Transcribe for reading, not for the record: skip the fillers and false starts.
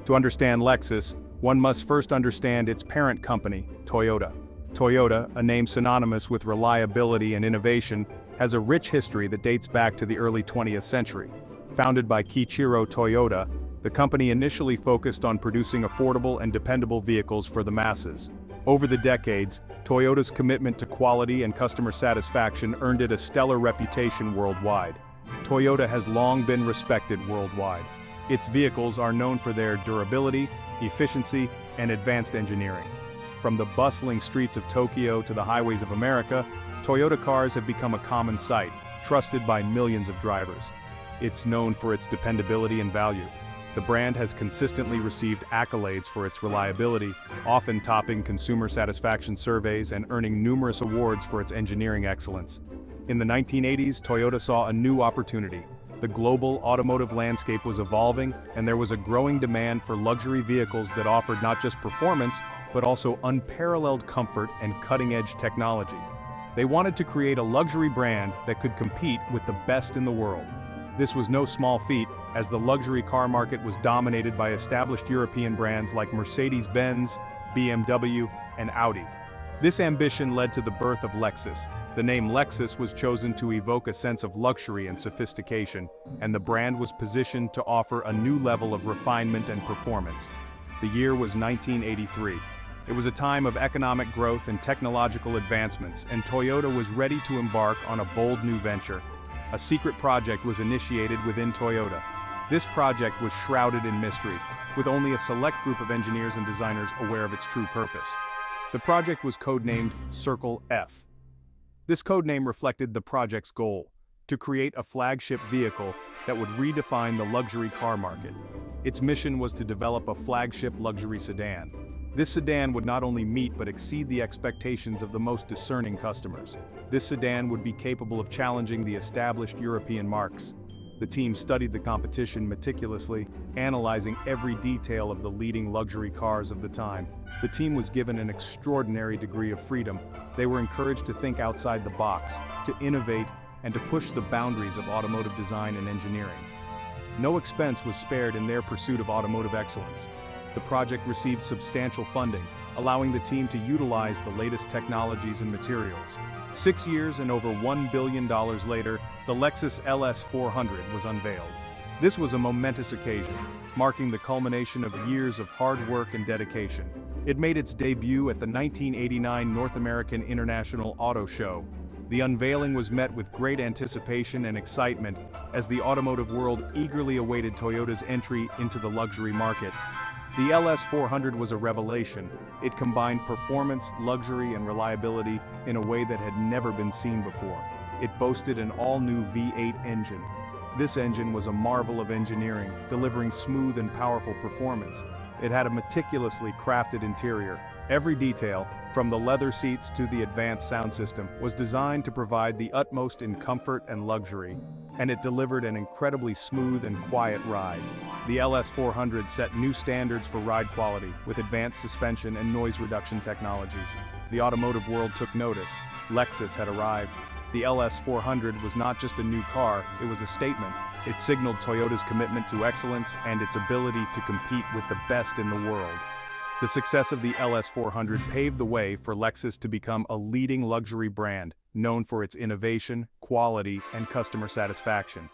To understand Lexus, one must first understand its parent company, Toyota. Toyota, a name synonymous with reliability and innovation, has a rich history that dates back to the early 20th century. Founded by Kiichiro Toyota, the company initially focused on producing affordable and dependable vehicles for the masses. Over the decades, Toyota's commitment to quality and customer satisfaction earned it a stellar reputation worldwide. Toyota has long been respected worldwide. Its vehicles are known for their durability, efficiency, and advanced engineering. From the bustling streets of Tokyo to the highways of America, Toyota cars have become a common sight, trusted by millions of drivers. It's known for its dependability and value. The brand has consistently received accolades for its reliability, often topping consumer satisfaction surveys and earning numerous awards for its engineering excellence. In the 1980s, Toyota saw a new opportunity. The global automotive landscape was evolving, and there was a growing demand for luxury vehicles that offered not just performance, but also unparalleled comfort and cutting-edge technology. They wanted to create a luxury brand that could compete with the best in the world. This was no small feat, as the luxury car market was dominated by established European brands like Mercedes-Benz, BMW, and Audi. This ambition led to the birth of Lexus. The name Lexus was chosen to evoke a sense of luxury and sophistication, and the brand was positioned to offer a new level of refinement and performance. The year was 1983. It was a time of economic growth and technological advancements, and Toyota was ready to embark on a bold new venture. A secret project was initiated within Toyota. This project was shrouded in mystery, with only a select group of engineers and designers aware of its true purpose. The project was codenamed Circle F. This codename reflected the project's goal: to create a flagship vehicle that would redefine the luxury car market. Its mission was to develop a flagship luxury sedan. This sedan would not only meet but exceed the expectations of the most discerning customers. This sedan would be capable of challenging the established European marques. The team studied the competition meticulously, analyzing every detail of the leading luxury cars of the time. The team was given an extraordinary degree of freedom. They were encouraged to think outside the box, to innovate, and to push the boundaries of automotive design and engineering. No expense was spared in their pursuit of automotive excellence. The project received substantial funding, allowing the team to utilize the latest technologies and materials. 6 years and over $1 billion later, the Lexus LS400 was unveiled. This was a momentous occasion, marking the culmination of years of hard work and dedication. It made its debut at the 1989 North American International Auto Show. The unveiling was met with great anticipation and excitement, as the automotive world eagerly awaited Toyota's entry into the luxury market. The LS400 was a revelation. It combined performance, luxury, and reliability in a way that had never been seen before. It boasted an all-new V8 engine. This engine was a marvel of engineering, delivering smooth and powerful performance. It had a meticulously crafted interior. Every detail, from the leather seats to the advanced sound system, was designed to provide the utmost in comfort and luxury, and it delivered an incredibly smooth and quiet ride. The LS400 set new standards for ride quality, with advanced suspension and noise reduction technologies. The automotive world took notice. Lexus had arrived. The LS400 was not just a new car, it was a statement. It signaled Toyota's commitment to excellence and its ability to compete with the best in the world. The success of the LS400 paved the way for Lexus to become a leading luxury brand, known for its innovation, quality, and customer satisfaction.